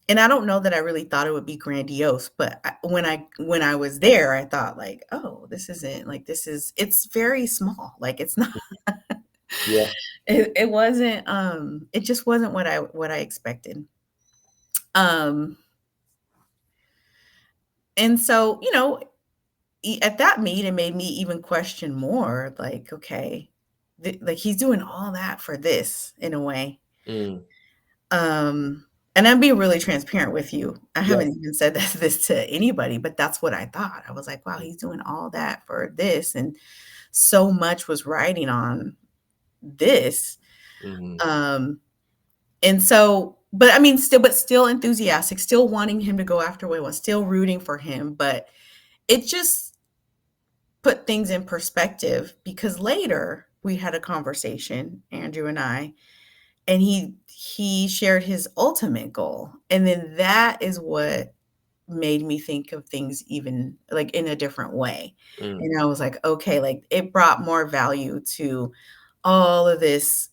Speaker 2: and I don't know that I really thought it would be grandiose, but when I was there, I thought like, oh, this isn't like this is it's very small. Like it's not
Speaker 1: yeah.
Speaker 2: it wasn't it just wasn't what I expected. Um and so, at that meet, it made me even question more like, okay, like he's doing all that for this in a way.
Speaker 1: Mm,
Speaker 2: Um, and I'm being really transparent with you. I haven't
Speaker 1: yes.
Speaker 2: even said this to anybody, but that's what I thought. I was like, wow, he's doing all that for this. And so much was riding on this.
Speaker 1: Mm-hmm.
Speaker 2: Um, and so, but I mean, still enthusiastic, still wanting him to go after what he was, still rooting for him. But it just put things in perspective because later we had a conversation, Andrew and I, and he shared his ultimate goal, and then that is what made me think of things even like in a different way.
Speaker 1: Mm,
Speaker 2: And I was like, okay, like it brought more value to all of this,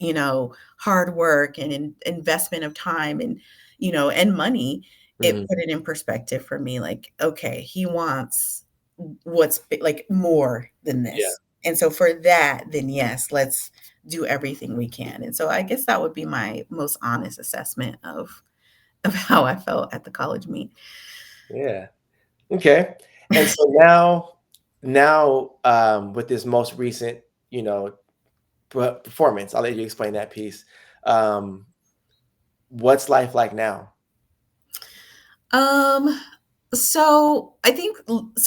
Speaker 2: hard work and investment of time and and money. It
Speaker 1: mm-hmm.
Speaker 2: put it in perspective for me, like, okay, he wants like more than
Speaker 1: Yeah.
Speaker 2: this. And so for that, then yes, let's do everything we can. And so I guess that would be my most honest assessment of how I felt at the college meet.
Speaker 1: Yeah. Okay. And so now, with this most recent, you know, performance, I'll let you explain that piece. Um, what's life like now?
Speaker 2: Um, so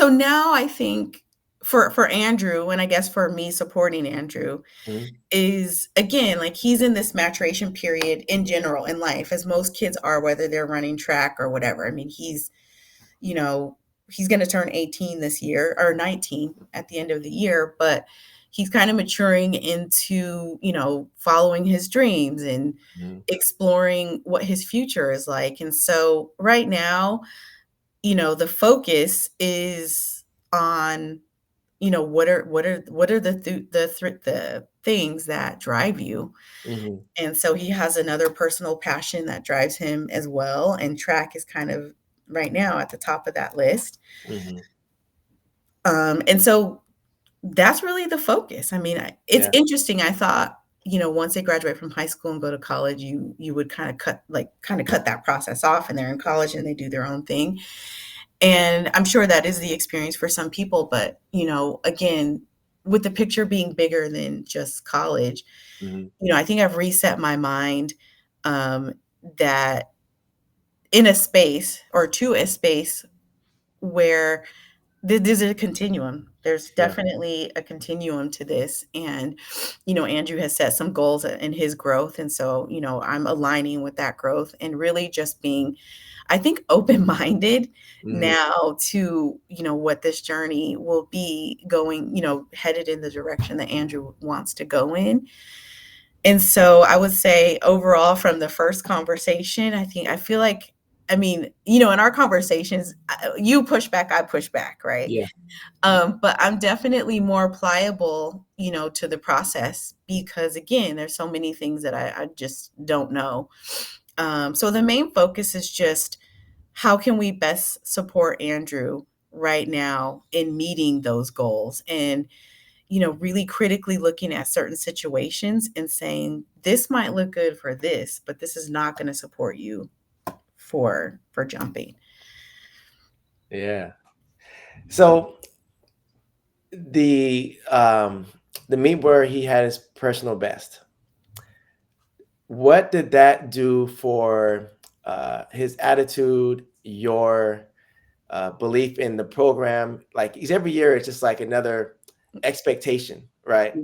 Speaker 2: now I think for Andrew, and I guess for me supporting Andrew,
Speaker 1: Mhm,
Speaker 2: is again like he's in this maturation period in general in life, as most kids are, whether they're running track or whatever. I mean, you know, he's going to turn 18 this year or 19 at the end of the year, but he's kind of maturing into, following his dreams and
Speaker 1: mhm,
Speaker 2: exploring what his future is like. And so right now, the focus is on, what are the things that drive you.
Speaker 1: mhm,
Speaker 2: And so he has another personal passion that drives him as well, and track is kind of right now at the top of that list.
Speaker 1: mhm.
Speaker 2: And so that's really the focus. I mean, it's
Speaker 1: Yeah.
Speaker 2: interesting. I thought, once they graduate from high school and go to college, you would kind of cut that process off, and they're in college and they do their own thing. And I'm sure that is the experience for some people, but again, with the picture being bigger than just college,
Speaker 1: Mhm,
Speaker 2: I think I've reset my mind, um, that in a space where this is a continuum. There's
Speaker 1: Yeah.
Speaker 2: definitely a continuum to this. And, Andrew has set some goals in his growth. And so, I'm aligning with that growth and really just being, I think, open minded
Speaker 1: Mhm.
Speaker 2: now to, what this journey will be going, headed in the direction that Andrew wants to go in. And so I would say overall from the first conversation, I feel like, I mean, in our conversations, you push back, I push back, right?
Speaker 1: Yeah.
Speaker 2: But I'm definitely more pliable, to the process because again, there's so many things that I just don't know. So the main focus is just how can we best support Andrew right now in meeting those goals and really critically looking at certain situations and saying this might look good for this, but this is not going to support you for jumping.
Speaker 1: Yeah. So the um the meet where he had his personal best, what did that do for his attitude, your belief in the program? Like, 'cause every year it's just like another expectation, right?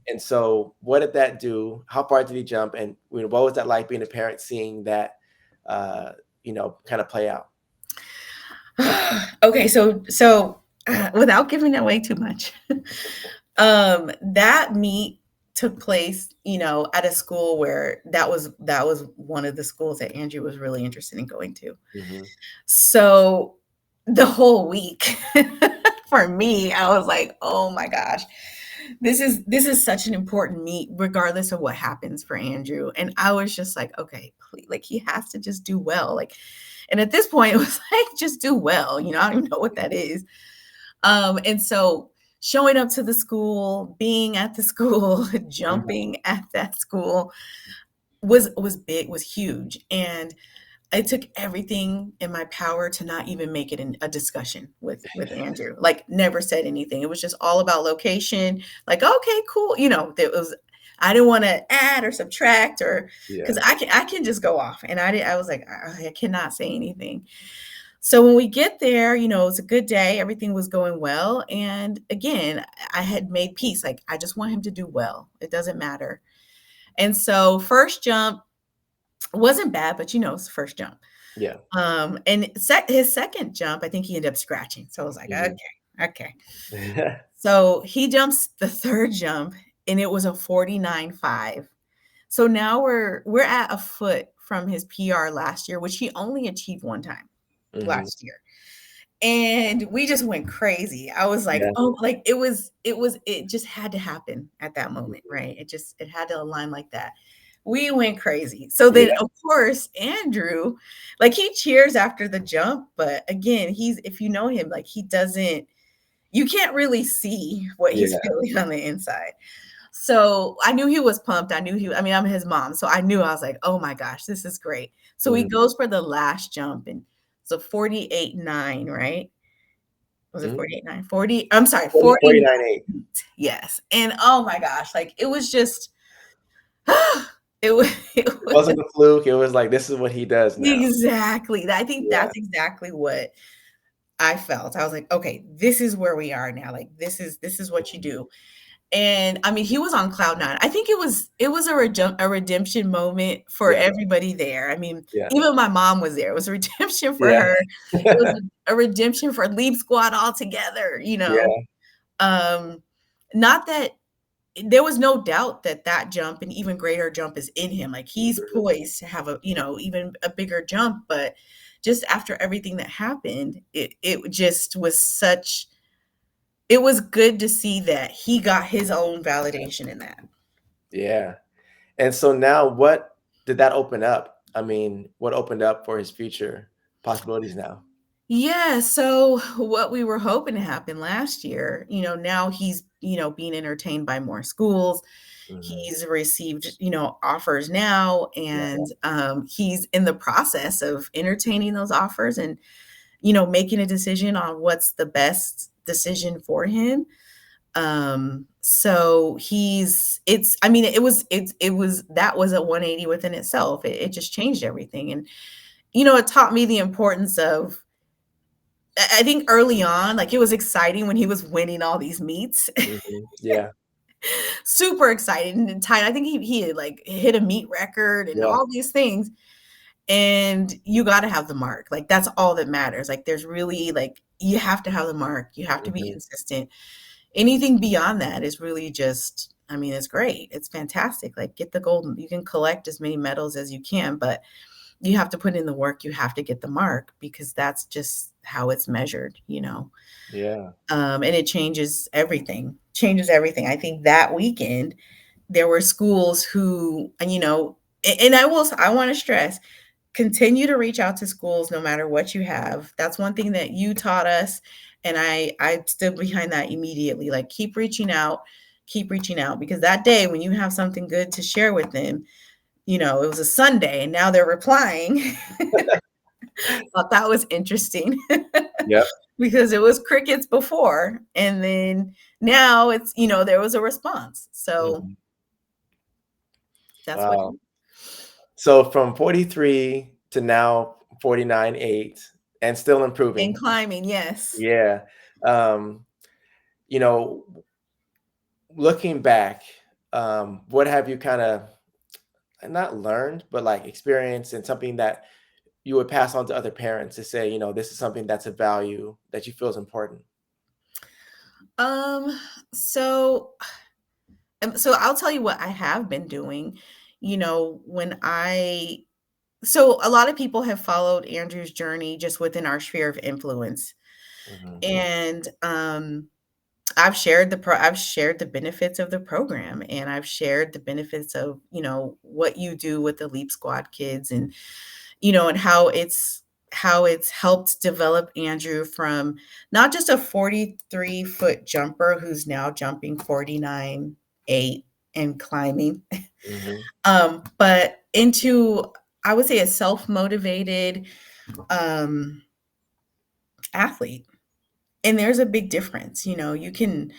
Speaker 1: And so, what did that do? How far did he jump? And what was that like being a parent, seeing that, uh, kind of play out?
Speaker 2: Okay, without giving away too much, that meet took place, at a school where that was one of the schools that Andrew was really interested in going to.
Speaker 1: Hmm.
Speaker 2: So the whole week for me, I was like, oh my gosh, this is such an important meet, regardless of what happens for Andrew. And I was just like, okay, please, like he has to just do well. Like, and at this point, it was like, just do well. I don't even know what that is. And so showing up to the school, being at the school,
Speaker 1: Hmm.
Speaker 2: jumping at that school was big, was huge. And it took everything in my power to not even make it a discussion with Andrew. Like never said anything. It was just all about location. Like, okay, cool. There was I didn't want to add or subtract or because
Speaker 1: Yeah.
Speaker 2: I can just go off. And I was like, I cannot say anything. So when we get there, it was a good day. Everything was going well. And again, I had made peace. Like I just want him to do well. It doesn't matter. And so first jump wasn't bad, but it's the first jump.
Speaker 1: Yeah.
Speaker 2: And his second jump, I think he ended up scratching. So I was like, okay,
Speaker 1: Hmm.
Speaker 2: okay. So he jumps the third jump, and it was a 49.5. So now we're at a foot from his PR last year, which he only achieved one time
Speaker 1: Hmm.
Speaker 2: last year. And we just went crazy. I was like,
Speaker 1: Yeah.
Speaker 2: oh, like it just had to happen at that moment, right? It had to align like that. We went crazy. So then
Speaker 1: Yeah.
Speaker 2: of course, Andrew, like he cheers after the jump, but again, he's if you know him, like he doesn't you can't really see what he's
Speaker 1: Yeah.
Speaker 2: feeling on the inside. So I knew he was pumped. I mean, I'm his mom. So I knew I was like, oh my gosh, this is great. So he
Speaker 1: Hmm.
Speaker 2: goes for the last jump and so 48.9, right? Was it
Speaker 1: Hmm.
Speaker 2: 48.9? 40, I'm sorry, 40.
Speaker 1: 49.8.
Speaker 2: Yes. And oh my gosh, like it was just it
Speaker 1: It
Speaker 2: was
Speaker 1: wasn't a fluke. It was like, this is what he does now.
Speaker 2: exactly. I think
Speaker 1: Yeah.
Speaker 2: that's exactly what I felt. I was like, okay, this is where we are now. Like this is what you do. And I mean, he was on cloud nine. I think it was a redemption moment for
Speaker 1: Yeah.
Speaker 2: everybody there. I mean,
Speaker 1: Yeah.
Speaker 2: even my mom was there. It was a redemption for
Speaker 1: Yeah.
Speaker 2: her. It was a redemption for Leap Squad altogether.
Speaker 1: Yeah.
Speaker 2: Um, Not that there was no doubt that that jump and even greater jump is in him. Like he's
Speaker 1: Mhm.
Speaker 2: poised to have even a bigger jump, but just after everything that happened, it just was such it was good to see that he got his own validation in that.
Speaker 1: Yeah. And so now what did that open up? I mean, what opened up for his future possibilities now?
Speaker 2: Yeah, so what we were hoping to happen last year, now he's, being entertained by more schools.
Speaker 1: Mhm.
Speaker 2: He's received, offers now,
Speaker 1: Yeah.
Speaker 2: and he's in the process of entertaining those offers and, making a decision on what's the best decision for him. So I mean, it was that was a 180 within itself. It just changed everything. And, it taught me the importance of I think early on, like it was exciting when he was winning all these meets.
Speaker 1: Yeah.
Speaker 2: Super excited and tight. I think he had like hit a meet record and
Speaker 1: Yeah.
Speaker 2: all these things. And you got to have the mark. Like that's all that matters. Like there's really like you have to have the mark. You have to be
Speaker 1: Hmm.
Speaker 2: consistent. Anything beyond that is really just, I mean, it's great. It's fantastic. Like get the gold. You can collect as many medals as you can, but you have to put in the work. You have to get the mark because that's just how it's measured, you know.
Speaker 1: Yeah.
Speaker 2: And it changes everything. Changes everything. I think that weekend there were schools who, and you know, and I want to stress, continue to reach out to schools no matter what you have. That's one thing that you taught us, and I stood behind that immediately. Like keep reaching out because that day when you have something good to share with them, you know, it was a Sunday and now they're replying. Thought that was interesting
Speaker 1: Yep.
Speaker 2: because it was crickets before, and then now it's, you know, there was a response. So
Speaker 1: Mhm.
Speaker 2: that's what
Speaker 1: Wow. So from 43 to now 49.8 and still
Speaker 2: and
Speaker 1: improving.
Speaker 2: climbing, yes.
Speaker 1: Yeah. Um, you know, looking back, what have you kind of not learned, but like experienced and something that you would pass on to other parents to say, this is something that's a value that you feel is important?
Speaker 2: Um, so so I'll tell you what I have been doing. You know, when I so a lot of people have followed Andrew's journey just within our sphere of influence.
Speaker 1: Hmm.
Speaker 2: And I've shared the benefits of the program, and I've shared the benefits of, you know, what you do with the Leap Squad kids, and you know, and how it's helped develop Andrew from not just a 43-foot jumper who's now jumping 49.8 and climbing,
Speaker 1: Hmm.
Speaker 2: but into, I would say, a self-motivated um, athlete. And there's a big difference. You know, you can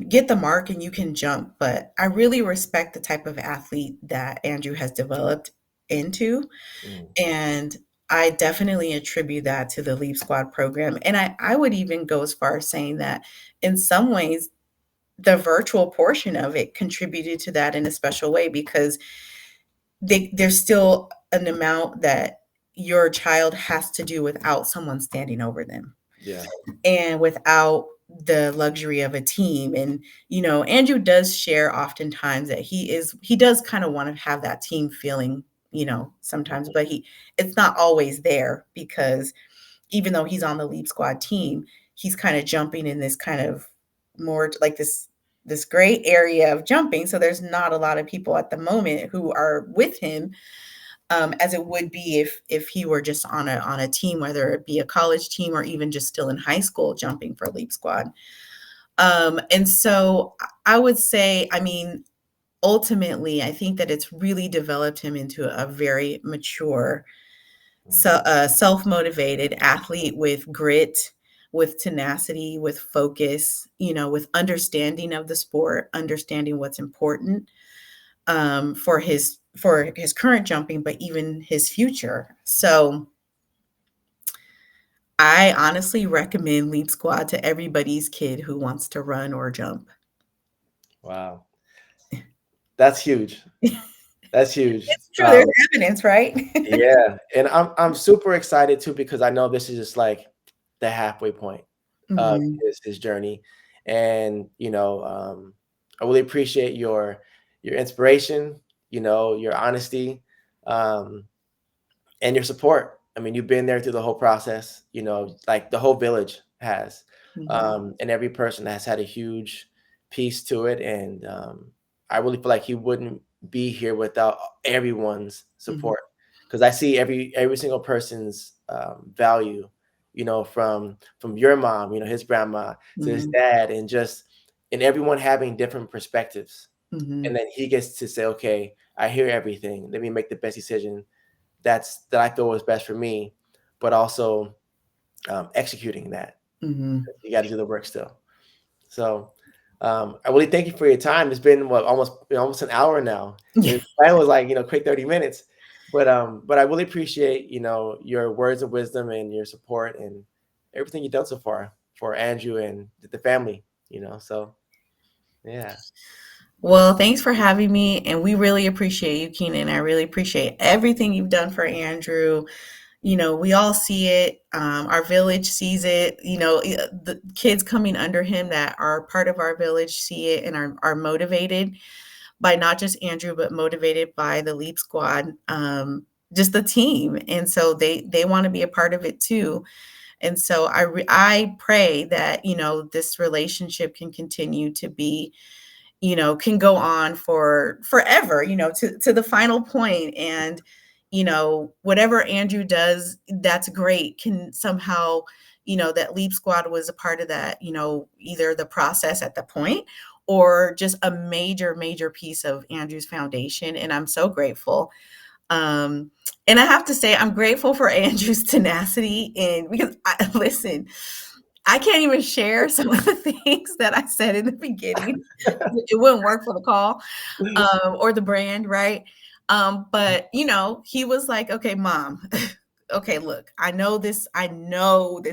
Speaker 2: get the mark and you can jump, but I really respect the type of athlete that Andrew has developed into.
Speaker 1: Hmm.
Speaker 2: And I definitely attribute that to the Leap Squad program. And I would even go as far as saying that in some ways, the virtual portion of it contributed to that in a special way because there's still an amount that your child has to do without someone standing over them
Speaker 1: Yeah.
Speaker 2: and without the luxury of a team. And you know, Andrew does share oftentimes that he does kind of want to have that team feeling, you know, sometimes, but it's not always there because even though he's on the Leap Squad team, he's kind of jumping in this kind of more like this gray area of jumping, so there's not a lot of people at the moment who are with him, as it would be if he were just on a team, whether it be a college team or even just still in high school jumping for Leap Squad. And so I would say, I mean, ultimately, I think that it's really developed him into a very mature,
Speaker 1: Hmm.
Speaker 2: self motivated athlete with grit, with tenacity, with focus, you know, with understanding of the sport, understanding what's important, for his current jumping, but even his future. So I honestly recommend Leap Squad to everybody's kid who wants to run or jump.
Speaker 1: Wow. That's huge. That's huge.
Speaker 2: It's true. There's evidence, right?
Speaker 1: Yeah, and I'm super excited too because I know this is just like the halfway point of
Speaker 2: Mhm,
Speaker 1: his journey, and I really appreciate your inspiration, your honesty, um, and your support. I mean, you've been there through the whole process, like the whole village has,
Speaker 2: mhm,
Speaker 1: and every person has had a huge piece to it. And I really feel like he wouldn't be here without everyone's
Speaker 2: mhm,
Speaker 1: support because I see every single person's value, from your mom, his grandma to his
Speaker 2: mhm,
Speaker 1: dad, and everyone having different perspectives. And
Speaker 2: mhm,
Speaker 1: then he gets to say, okay, I hear everything. Let me make the best decision that I feel was best for me, but also executing that.
Speaker 2: mhm.
Speaker 1: You got to do the work still. So I really thank you for your time. It's been what almost an hour now,
Speaker 2: Yeah.
Speaker 1: and that was like quick 30 minutes. But I really appreciate your words of wisdom and your support, and everything you've done so far for Andrew and the family. So yeah.
Speaker 2: Well, thanks for having me, and we really appreciate you, Keenan. I really appreciate everything you've done for Andrew. We all see it. Our village sees it. The kids coming under him that are part of our village see it and are motivated by not just Andrew, but motivated by the Leap Squad, just the team. And so they want to be a part of it too. And so I pray that this relationship can continue to be, can go on for forever, to the final point. And, whatever Andrew does, that's great, can somehow, that Leap Squad was a part of that, either the process at the point or just a major, major piece of Andrew's foundation. And I'm so grateful. Um, and I have to say, I'm grateful for Andrew's tenacity. And because listen, I can't even share some of the things that I said in the beginning. It wouldn't work for the call, or the brand, right? But he was like, "Okay, mom, okay, look, I know this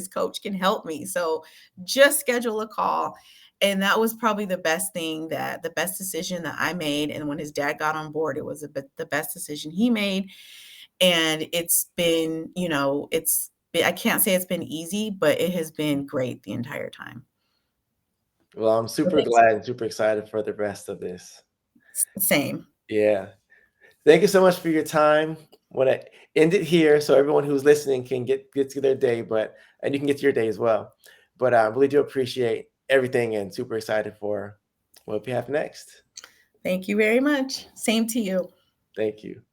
Speaker 2: coach can help me. So just schedule a call." And that was probably the best decision that I made. And when his dad got on board, it was the best decision he made. And it's been, I can't say it's been easy, but it has been great the entire time.
Speaker 1: Well, I'm
Speaker 2: So
Speaker 1: super
Speaker 2: thanks.
Speaker 1: glad and super excited for the rest of this.
Speaker 2: Same.
Speaker 1: Yeah. Thank you so much for your time. Want to end it here so everyone who's listening can get to their day, and you can get to your day as well. But I really do appreciate everything and super excited for what we have next.
Speaker 2: Thank you very much. Same to you.
Speaker 1: Thank you.